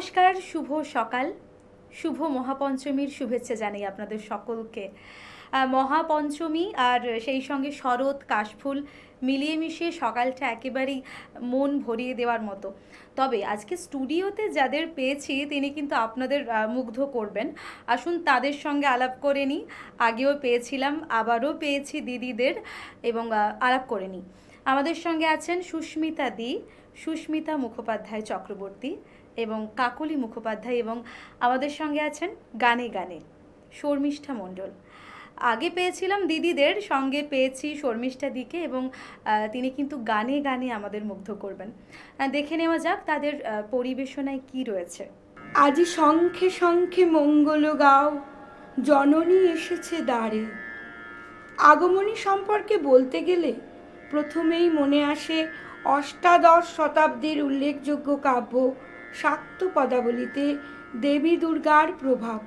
নমস্কার, শুভ সকাল, শুভ মহাপঞ্চমীর শুভেচ্ছা জানাই আপনাদের সকলকে। মহাপঞ্চমী আর সেই সঙ্গে শরৎ কাশফুল মিলিয়ে মিশিয়ে সকালটা একেবারেই মন ভরিয়ে দেওয়ার মতো। তবে আজকে স্টুডিওতে যাদের পেয়েছি তিনি কিন্তু আপনাদের মুগ্ধ করবেন। আসুন তাদের সঙ্গে আলাপ করে নিই। আগেও পেয়েছিলাম, আবারও পেয়েছি দিদিদের, এবং আলাপ করে নিই। আমাদের সঙ্গে আছেন সুস্মিতা দি, সুস্মিতা মুখোপাধ্যায় চক্রবর্তী এবং কাকলি মুখোপাধ্যায়, এবং আমাদের সঙ্গে আছেন গানে গানে শর্মিষ্ঠা মণ্ডল। আগে পেয়েছিলাম দিদিদের, সঙ্গে পেয়েছি শর্মিষ্ঠা দিকে, এবং তিনি কিন্তু গানে গানে আমাদের মুগ্ধ করবেন। দেখে নেওয়া যাক তাদের পরিবেশনায় কি রয়েছে। আজি শঙ্খে শঙ্খে মঙ্গল গাও, জননী এসেছে দ্বারে। আগমনী সম্পর্কে বলতে গেলে প্রথমেই মনে আসে অষ্টাদশ শতাব্দীর উল্লেখযোগ্য কাব্য শাক্ত পদাবলীতে দেবী দুর্গার প্রভাব।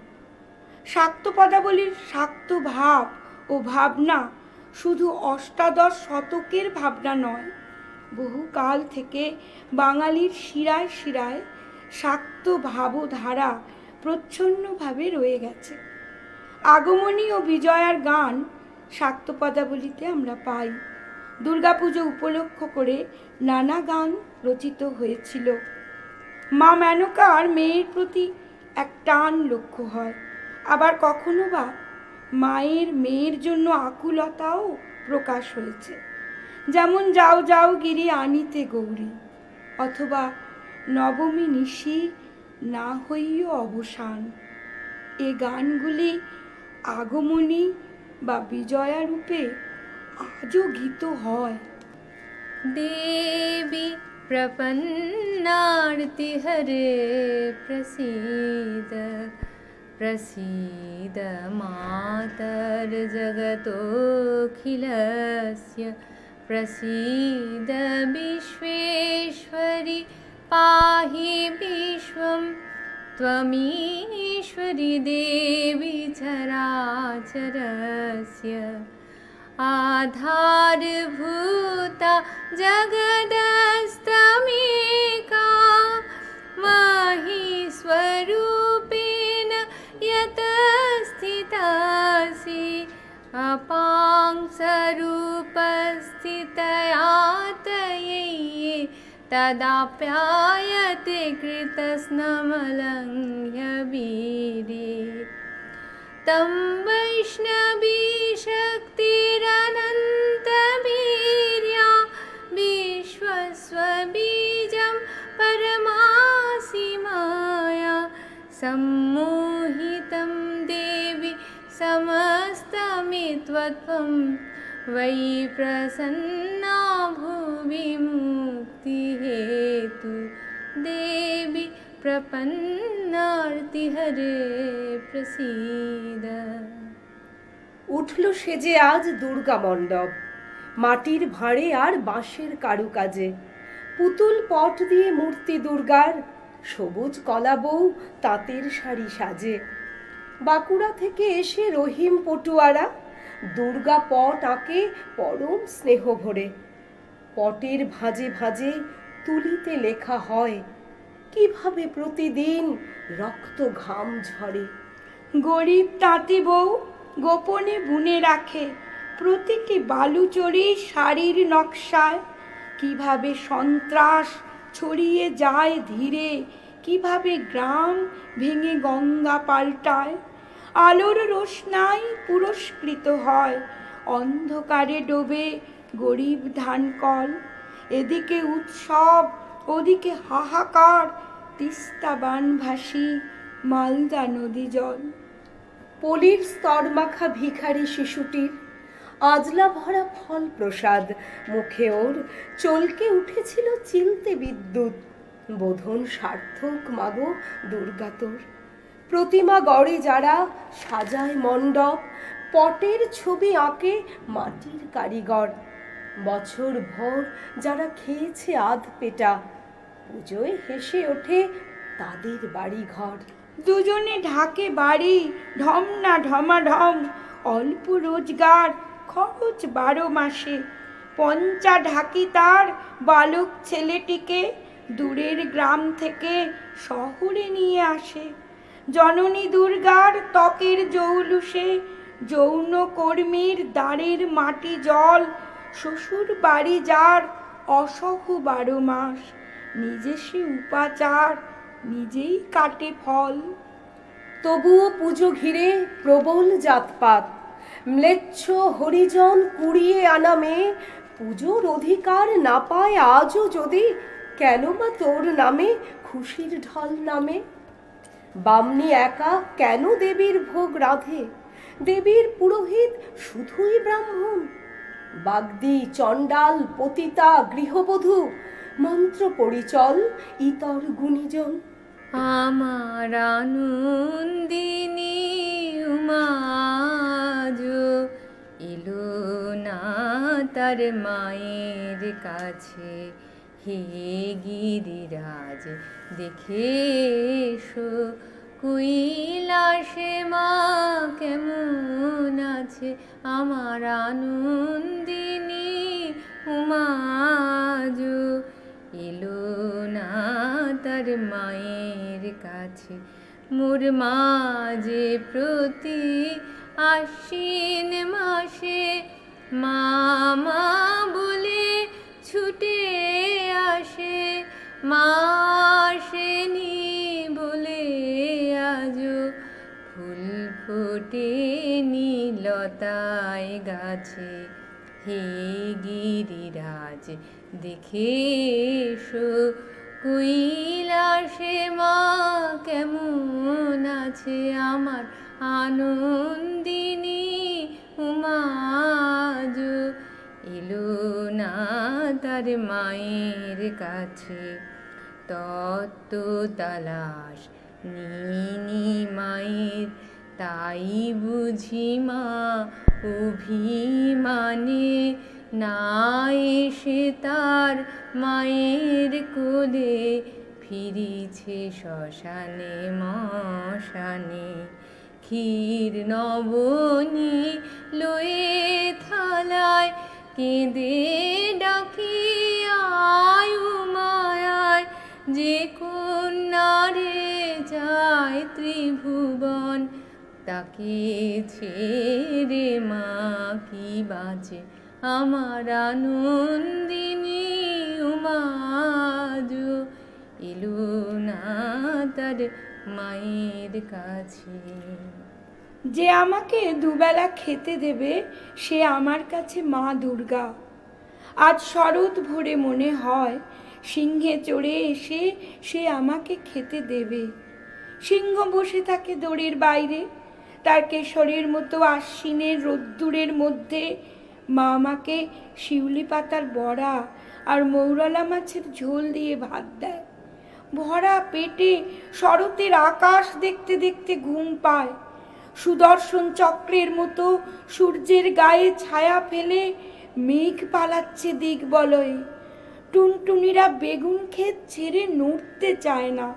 শাক্ত পদাবলীর শাক্ত ভাব ও ভাবনা শুধু অষ্টাদশ শতকের ভাবনা নয়, বহুকাল থেকে বাঙালির শিরায় শিরায় শাক্ত ভাবধারা প্রচ্ছন্নভাবে রয়ে গেছে। আগমনী ও বিজয়ার গান শাক্ত পদাবলীতে আমরা পাই। দুর্গাপুজো উপলক্ষ করে নানা গান রচিত হয়েছিল। মা মেনকার মেয়ের প্রতি এক টান লক্ষ্য হয়, আবার কখনো বা মায়ের মেয়ের জন্য আকুলতাও প্রকাশ হয়েছে, যেমন যাও যাও গিরি আনিতে গৌরী, অথবা নবমী নিশি না হইও অবসান। এ গানগুলি আগমনী বা বিজয়া রূপে আজও গীত হয়। देवी प्रपन्नार्ति हरे प्रसीद प्रसीद मातर्जगतोऽखिलस्य प्रसीद विश्वेश्वरि पाहि विश्वं त्वमीश्वरि देवी चराचरस्य आधारभूता जगदस्तमेका मही स्वरूपेण यतस्थितासि अपांसरूपस्थितया तयै तदाप्यायते कृतस्नमलङ्घ्य वीरे तं वैष्णवी शक्तिरनन्तवीर्या विश्वस्वबीजं परमासि माया सम्मोहितं देवि समस्तमित्वत्वं वै प्रसन्ना भुवि मुक्तिहेतु देवि प्रपन्नार्ति हरे प्रसीद। উঠল সেজে আজ দুর্গা মণ্ডপ, মাটির ভাঁড়ে আর বাঁশের কারুকাজে। পুতুল পট দিয়ে মূর্তি দুর্গার, সবুজ কলা বউ তাঁতের শাড়ি সাজে। বাঁকুড়া থেকে এসে রহিম পটুয়ারা দুর্গা পট আঁকে পরম স্নেহ ভরে। পটের ভাঁজে ভাঁজে তুলিতে লেখা হয় কিভাবে প্রতিদিন রক্ত ঘাম ঝরে। গরিব তাঁতি বউ গোপনে বুনে রাখে প্রতিটি বালুচরি শাড়ির নকশায়, কিভাবে সন্ত্রাস ছড়িয়ে যায় ধীরে, কিভাবে গ্রাম ভেঙে গঙ্গা পাল্টায়। আলোর রোশনাই পুরস্কৃত হয়, অন্ধকারে ডোবে গরিব ধানকল। এদিকে উৎসব, ওদিকে হাহাকার, তিস্তা বানভাসী মালদা নদী জল। পলির স্তর মাখা ভিখারি শিশুটির আজলা ভরা ফল প্রসাদ, মুখে ওর চলকে উঠেছিল চিলতে বিদ্যুৎ। বোধন সার্থক মাগো দুর্গা তোর। প্রতিমা গড়ে যারা সাজায় মণ্ডপ, পটের ছবি আঁকে মাটির কারিগর। বছর ভর যারা খেয়েছে আধ পেটা, পুজোয় হেসে ওঠে তাদের বাড়ি ঘর। দুজনে ঢাকে বাড়ি ঢম না ঢমাঢম, অল্প রোজগার খরচ 12 মাসে। পঞ্চা ঢাকি তার বালক ছেলেটিকে দূরের গ্রাম থেকে শহরে নিয়ে আসে। জননী দুর্গার ত্বকের জৌলুসে যৌন কর্মীর দ্বারের মাটি জল, শ্বশুর বাড়ি যার অসহ 12 মাস, নিজে সে উপাচার নিজেই কাটে ফল। তবুও পুজো ঘিরে প্রবল জাতপাত, ম্লেচ্ছ হরিজন কুড়িয়ে আনা মেয়ে পুজোর অধিকার না পায় আজও যদি, কেন বা তোর নামে খুশির ঢল নামে? বামনি একা কেন দেবীর ভোগ রাধে? দেবীর পুরোহিত শুধুই ব্রাহ্মণ? বাগদি, চণ্ডাল, পতিতা, গৃহবধূ মন্ত্র পরিচল ইতর গুণীজন। আমার আনন্দিনী উমাজ এলো না তার মায়ের কাছে। হে গিরিরাজ দেখে এসো কৈলাসে মা কেমন আছে। আমার আনন্দিনী উমাজ এলো না তার মায়ের কাছে। মোর মা যে প্রতি আশ্বিন মাসে মামা বলে ছুটে আসে, মা আসেনি বলে আজও ফুল ফোটেনি লতায় গাছে। হে গিরিরাজ দেখে এসো কৈলাসে মা কেমন আছে। আমার আনন্দিনী উমাজ এলো না তার মায়ের কাছে। তত্ত্ব তালাশ নিনি মায়ের, তাই বুঝি মা অভিমানে না এসে তার মায়ের কোলে ফিরিছে শ্মশানে মশানে। ক্ষীর নবনী লয়ে থালায় কেঁদে ডাকি আয় উমায়, যে কন্যারে যায় ত্রিভুবন তাকে ছেড়ে মা কি বাঁচে। আমার আনন্দিনী উমাজ এলো না তার মায়ের কাছে। যে আমাকে দুবেলা খেতে দেবে সে আমার কাছে মা দুর্গা। আজ শরৎ ভোরে মনে হয় সিংহে চড়ে এসে সে আমাকে খেতে দেবে। সিংহ বসে থাকে দড়ির বাইরে, তার কেশরের মতো আশ্বিনের রোদ্দুরের মধ্যে মা আমাকে শিউলি পাতার বড়া আর মৌরলা মাছের ঝোল দিয়ে ভাত দেয়। ভরা পেটে শরতের আকাশ দেখতে দেখতে ঘুম পায়। সুদর্শন চক্রের মতো সূর্যের গায়ে ছায়া ফেলে মেঘ পালাচ্ছে দিগবলয়ে। টুনটুনিরা বেগুন ক্ষেত ছেড়ে নড়তে চায় না।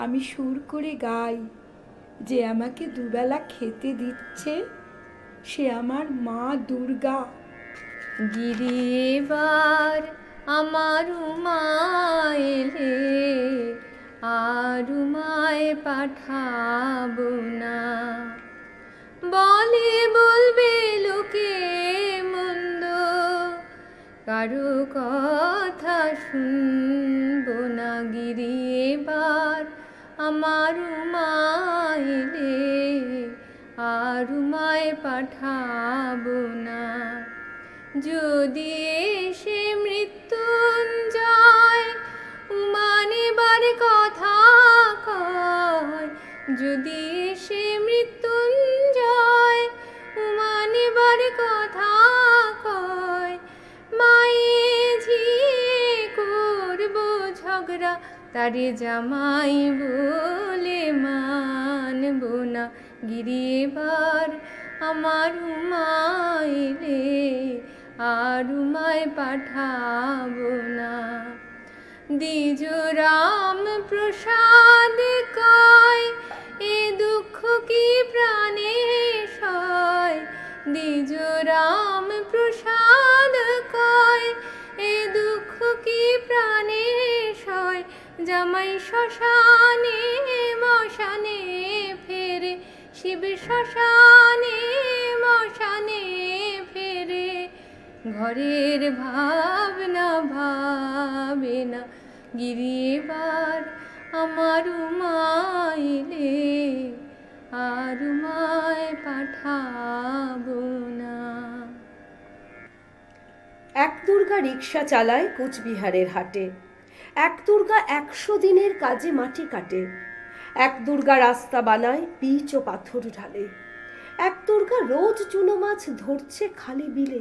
আমি সুর করে গাই, যে আমাকে দুবেলা খেতে দিচ্ছে সে আমার মা দুর্গা। গিরি এবার আমার উমা এলে আর উমায় পাঠাবো না। বলবে লোকে মন্দ, কারো কথা শুনবো না। গিরি এবার আমার উমা এলে আর উমায় পাঠাবো না। যদি এসে মৃত্যুঞ্জয় উমা নেবার কথা কয়, যদি এসে মৃত্যুঞ্জয় উমা নেবার কথা কয়, মায়ে ঝিয়ে করবো ঝগড়া, তারে জামাই বলে মানবো না। গিরি এবার আমার উমা এলে আর উমায় পাঠাবো না। দ্বিজ রাম প্রসাদ কয় এ দুঃখ কি প্রাণে সয়। দ্বিজ রাম প্রসাদ কয় এ দুঃখ কি প্রাণে সয়। জামাই শ্মশানে মশানে ফেরে, শিব শ্মশানে মশানে ফেরে, ঘরের ভাবনা ভাবে না, গিরিবার আমার উমাইলে আর উমায় পাঠাবো না। এক দুর্গা রিক্সা চালায় কুচবিহারের হাটে, এক দুর্গা 100 দিনের কাজে মাটি কাটে, এক দুর্গা রাস্তা বানায় পিচ ও পাথর ঢালে, এক দুর্গা রোজ চুনো মাছ ধরছে খালি বিলে,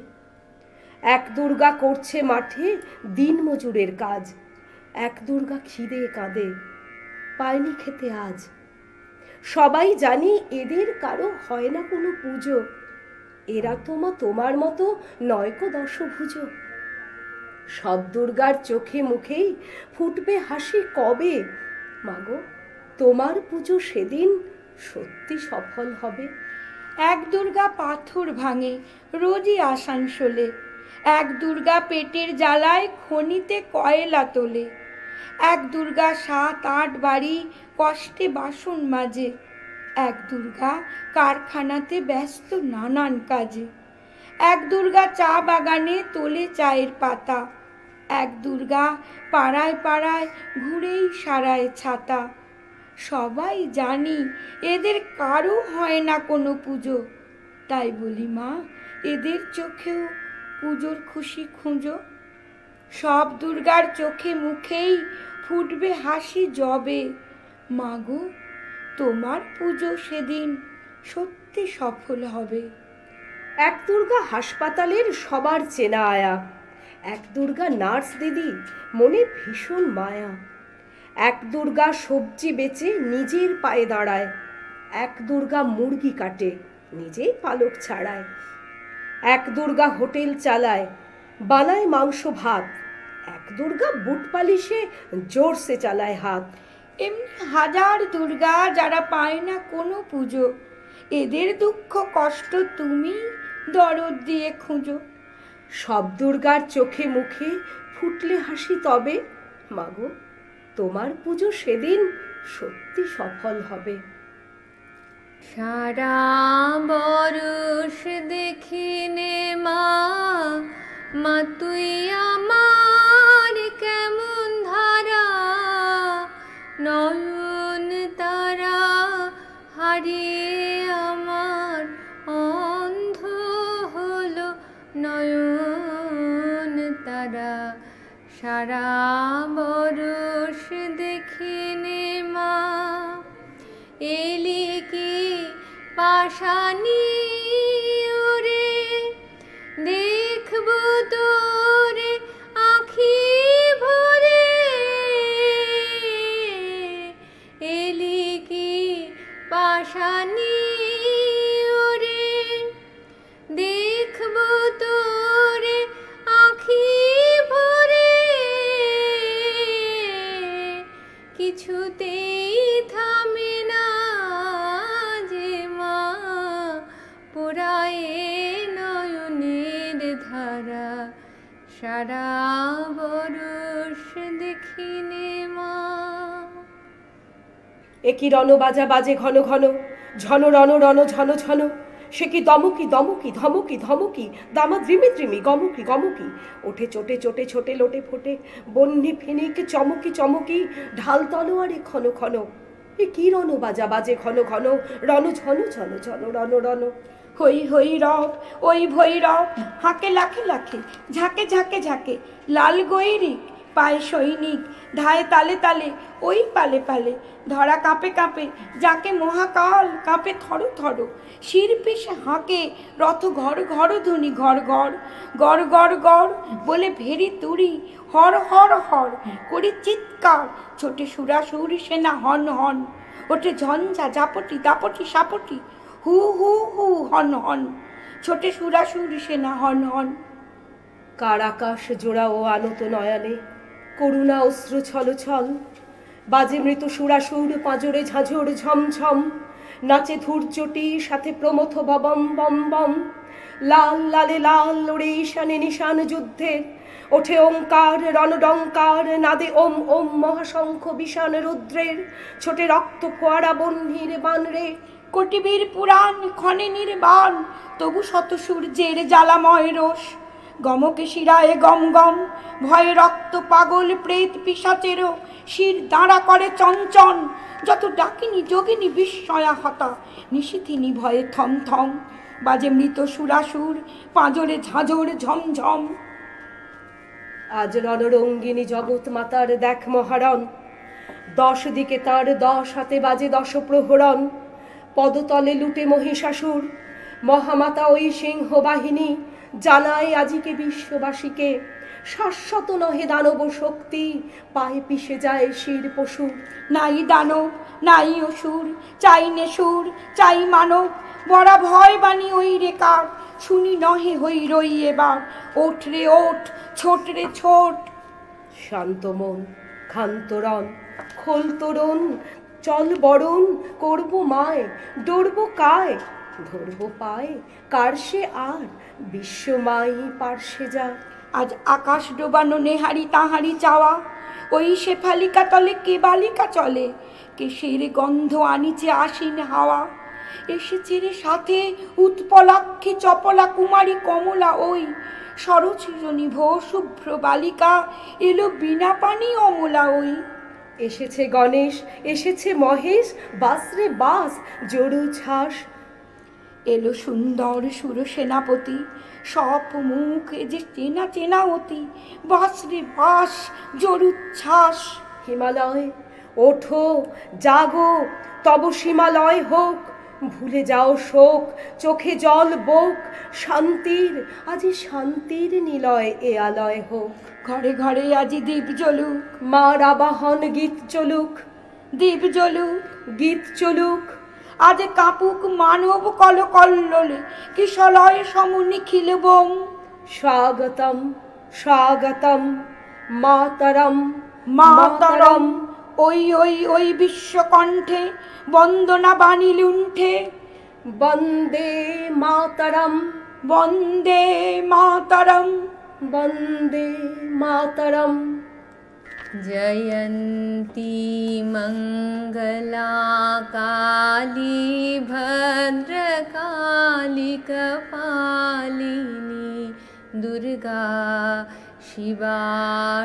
এক দুর্গা করছে মাঠে দিন মজুরের কাজ, এক দুর্গা খিদে কাঁদে পায়নি খেতে আজ। সবাই জানি এদের কারো হয় না কোনো পুজো, এরা তোমার মতো নয়কো দশভুজ। সব দুর্গার চোখে মুখেই ফুটবে হাসি কবে, মাগো তোমার পুজো সেদিন সত্যি সফল হবে। এক দুর্গা পাথর ভাঙে রোজই আসানসোলে, এক দুর্গা পেটের জ্বালায় খনিতে কয়লা তোলে, এক দুর্গা 7-8 বাড়ি কষ্টে বাসন মাজে, এক দুর্গা কারখানাতে ব্যস্ত নানান কাজে, এক দুর্গা চা বাগানে তোলে চায়ের পাতা, এক দুর্গা পাড়ায় পাড়ায় ঘুরেই সারায় ছাতা। সবাই জানি এদের কারো হয় না কোনো পুজো, তাই বলি মা এদের চোখেও পুজোর খুশি খুঁজো। সব দুর্গার চোখে মুখেই ফুটবে হাসি যবে, মাগো তোমার পুজো সেদিন সত্যি সফল হবে। এক দুর্গা হাসপাতালের সবার চেনা আয়া, এক দুর্গা নার্স দিদি মনে ভীষণ মায়া, এক দুর্গা সবজি বেচে নিজের পায়ে দাঁড়ায়, এক দুর্গা মুরগি কাটে নিজেই পালক ছাড়ায়, এক দুর্গা হোটেল চালায় বানায় মাংস ভাত, এক দুর্গা বুট পালিশে জোরসে চালায় হাত। এমনি হাজার দুর্গা যারা পায় না কোনো পুজো, এদের দুঃখ কষ্ট তুমি দরদ দিয়ে খুঁজো। সব দুর্গার চোখে মুখে ফুটলে হাসি তবে, মাগো তোমার পুজো সেদিন সত্যি সফল হবে। সারা বরষ দেখিনে মা, মা তুই আমার কেমন ধারা, নয়ন তারা হারিয়ে আমার অন্ধ হলো নয়ন তারা। সারা বরষ দেখিনে মা, এলি কি পাশানি ওরে, দেখব তোরে আখি ভরে, এলি কি পাশানি ওরে, দেখব তোরে আখি ভরে, কিছুতেই থামে না যে মা পোড়ায়ে নয়নের ধারা। সারা বরষ দেখিনে মা। এ কি রণ বাজা বাজে ঘন ঘন, ঝন রণ রণ ঝন ঝন, সে কি দমকি দমকি ধমকি ধমকি, দামা দ্রিমি দ্রিমি গমকি গমকি, ওঠে চোটে চোটে ছোটে লোটে ফোটে, বন্যি ফিনিক চমকি চমকি, ঢাল তলোয়ারে ক্ষণ ক্ষণ। এ কি রণ বাজা বাজে ঘন ঘন, রণ ঝন ঝন ঝন রণ রণ। হই হই রব ওই ভৈরব, হাঁকে লাখে লাখে ঝাঁকে ঝাঁকে ঝাঁকে, লাল গৈরিক পায় সৈনিক, ধায় তালে তালে ওই পালে পালে, ধরা কাঁপে কাঁপে যাকে মহাকাল কাঁপে থর থর, শির পিসে হাঁকে রথ ঘর ঘর ধ্বনি ঘর ঘর, গড় গড় গড় বলে ভেরি তুড়ি, হর হর হর করি চিৎকার, ছোটে সুরাসুর সেনা হন হন, ওঠে ঝঞ্ঝা জাপটি দাপটি সাপটি, হু হু হু হন হন, ছোটে সুরাসুর সেনা হন হন। কার আকাশ জোড়া ও আনত নয়নে, করুণা অশ্রু ছল ছল, বাজে মৃত সুরাসুর পাঁজরে ঝাঁঝর ঝমঝম, নাচে ধূর্যটি সাথে প্রমথ ববম বম বম, লাল লালে লাল ওরে ঈশানে নিশান যুদ্ধের, ওঠে ওঙ্কার রণডঙ্কার নাদে ওম ওম মহাশঙ্খ বিষাণ রুদ্রের, ছোটে রক্ত ফোয়ারা বহ্নির বানরে। কটিবীর পুরাণ ক্ষণে নির্বাণ, তবু শত সূর্যের জ্বালাময় রোষ। গমকে শিরায় গম গম, ভয়ে রক্ত পাগল প্রেত পিশাচেরও শির দাঁড়া করে চঞ্চন। যত ডাকিনী যোগিনী বিস্ময়া হতা, নিশিথিনী ভয়ে থম থম। বাজে মৃত সুরাসুর, পাঁজরে ঝাঁঝর ঝমঝম। আজ রণরঙ্গিনী জগৎ মাতার দেখ মহারণ, 10 দিকে তার 10 হাতে বাজে 10 প্রহরণ। পদতলে লুটে মহিষাসুর, মহামাতা ওই সিংহ বাহিনী জানায় আজিকে বিশ্ববাসীকে, শাশ্বত নহে দানব শক্তি, পায়ে পিষে যায় শির পশুর। নাই দানব নাই অসুর, চাই নেসুর চাই মানব, বড়া ভয় বাণী ওই রেকার, শুনি নহে হই রই এবার। ওঠ রে ওঠ, ছোট রে ছোট। শান্ত মন ক্ষান্তরণ খোল তোরণ, চল বরণ করব মায়, ডরব কায়, ধরব পায়, কার সে আর বিশ্বমাই পার্শ্বে যায়। আজ আকাশ ডোবানো নেহারি তাহারি চাওয়া, ওই শেফালিকা তলে কে বালিকা চলে, কেশের গন্ধ আনিছে আশিন হাওয়া। এসেছে রে সাথে উৎপলাক্ষী চপলা কুমারী কমলা ওই, সরচিরনিভ শুভ্র বালিকা এলো বিনা পানি অমলা ওই। এসেছে গণেশ এসেছে মহেশ, বাস রে বাস জরু ছাস। এলো সুন্দর সুর সেনাপতি, সপ মুখ এ যে চেনা চেনা অতি, বাস রে বাস জরুচ্ছ্বাস। হিমালয় ওঠো জাগো, তব সীমালয় হোক, ভুলে যাও শোক, চোখে জল বোক, শান্তির আজি শান্তির নিলয় এ আলয় হোক। ঘরে ঘরে আজি দীপ জ্বলুক, মার আবাহন গীত চলুক, দীপ জ্বলুক। গীত চলুক। আজ কাপুক মানব কল কল্লোলে, কিশলয় সম নিখিল বোম। স্বাগতম স্বাগতম মাতরম মাতরম ওই ওই ওই বিশ্বকণ্ঠে বন্দনা বাণী লুণ্ঠে। বন্দে মাতরম বন্দে মাতরম। বন্দে মাতরম। जयन्ती मङ्गला काली भद्रकाली कपालिनी दुर्गा शिवा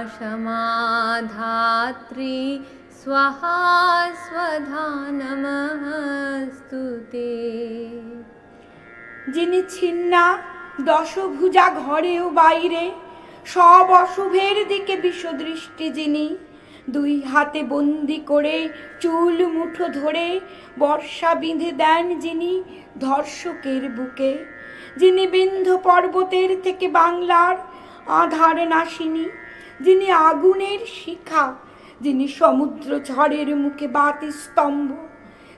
क्षमा धात्री स्वाहा स्वधा नमस्तु ते। যিনি ছিন্না দশভুজা ঘরে ও বাইরে, সব অশুভের দিকে বিষদৃষ্টি যিনি, দুই হাতে বন্দি করে চুল মুঠো ধরে বর্ষা বিঁধে দেন যিনি ধর্ষকের বুকে, যিনি বিন্ধ্য পর্বতের থেকে বাংলার আধার নাশিনী, যিনি আগুনের শিখা, যিনি সমুদ্র ঝড়ের মুখে বাতি স্তম্ভ,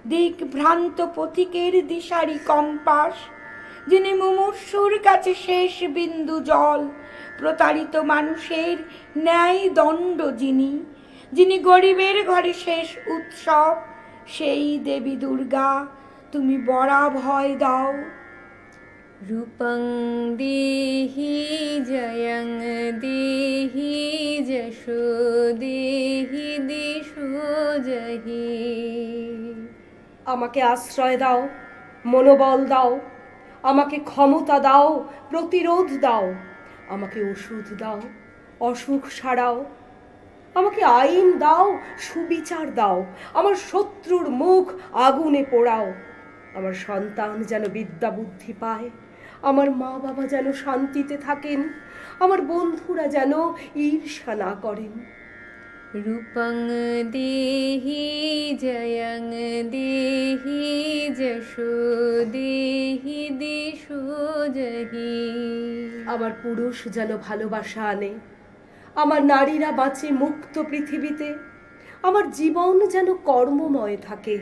দিক ভ্রান্ত পথিকের দিশারি কম্পাস, যিনি মুমূর্ষুর কাছে শেষ বিন্দু জল, প্রতারিত মানুষের ন্যায় দণ্ড যিনি, যিনি গরিবের ঘরে শেষ উৎসব, সেই দেবী দুর্গা তুমি বড়া ভয় দাও। रूपं देहि जयं देहि जशो देहि दिशो जहि। আমাকে আশ্রয় দাও, মনোবল দাও, আমাকে ক্ষমতা দাও, প্রতিরোধ দাও, আমাকে ওষুধ দাও, অসুখ সারাও, আমাকে আইন দাও, সুবিচার দাও, আমার শত্রুর মুখ আগুনে পোড়াও, আমার সন্তান যেন বিদ্যা বুদ্ধি পায়, আমার মা বাবা যেন শান্তিতে থাকেন, আমার বন্ধুরা যেন ঈর্ষা না করেন। रूपं देहि जयं देहि जशो देहि दिशो जहि। আমার পুরুষ যেন ভালোবাসা আনে, আমার নারীরা বাঁচে মুক্ত পৃথিবীতে, আমার জীবন যেন কর্মময় থাকে,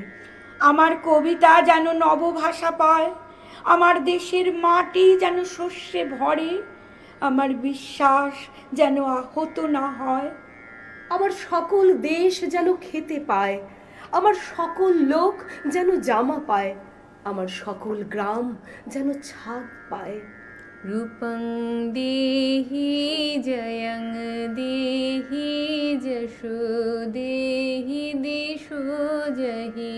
আমার কবিতা যেন নবভাষা পায়, আমার দেশের মাটি যেন শস্যে ভরে, আমার বিশ্বাস যেন আহত না হয়, আমার সকল দেশ যেন খেতে পায়, আমার সকল লোক যেন জামা পায়, আমার সকল গ্রাম যেন ছাদ পায়। रूपं देहि जयं देहि যশো দেহি দিশো জহি।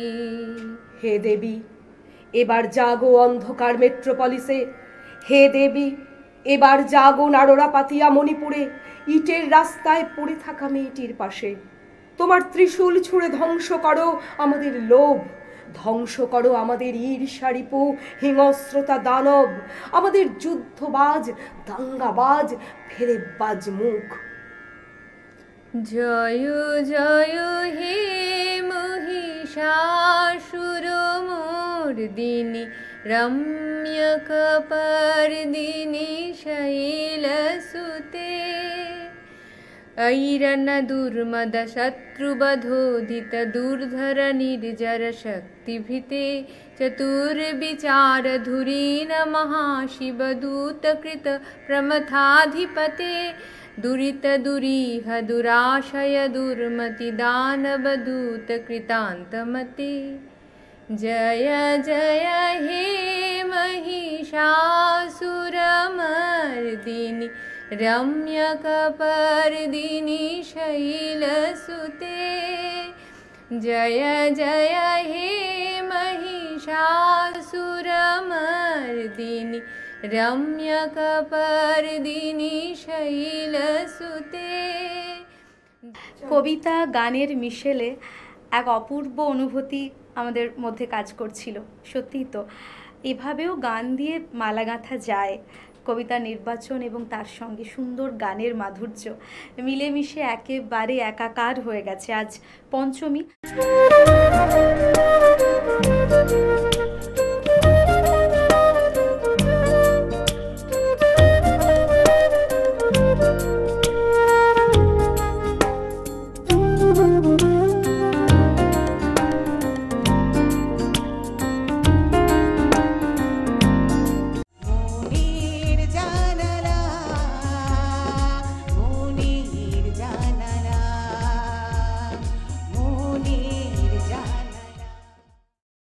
হে দেবী, এবার জাগো অন্ধকার মেট্রোপলিসে। হে দেবী, এবার জাগো নাড়রা পাতিয়া মণিপুরে, ইটের রাস্তায় পড়ে থাকা মেয়েটির পাশে। তোমার ত্রিশূল ছুঁড়ে ধ্বংস করো আমাদের লোভ, ধ্বংস করো আমাদের ঈর্ষারিপু হিংস্রতা দানব, আমাদের যুদ্ধবাজ দাঙ্গাবাজ ফেরেববাজ মুখ। জয় জয় হে মহিষাসুর মর্দিনী রম্যকपर्दिनी শৈলসুতে। ऐरन दुर्मद शत्रुबधोदित दुर्धर निर्जर शक्तिभिते चतुर्विचार धुरीन महाशिवदूतकृत प्रमथाधिपते। दुरित दुरीह दुराशय दुर्मति दानवदूत कृतान्तमते। जय जय हे महिषासुरमर्दिनी रम्यकपर्दिनी शैलसुते। जय जय हे महिषासुरमर्दिनी রম্যকपर्दिनी শৈলসুতে। কবিতা গানের মিশেলে এক অপূর্ব অনুভূতি আমাদের মধ্যে কাজ করছিল। সত্যিই তো, এভাবেও গান দিয়ে মালা গাঁথা যায়। কবিতা নির্বাচন এবং তার সঙ্গে সুন্দর গানের মাধুর্য মিলেমিশে একেবারে একাকার হয়ে গেছে আজ পঞ্চমী।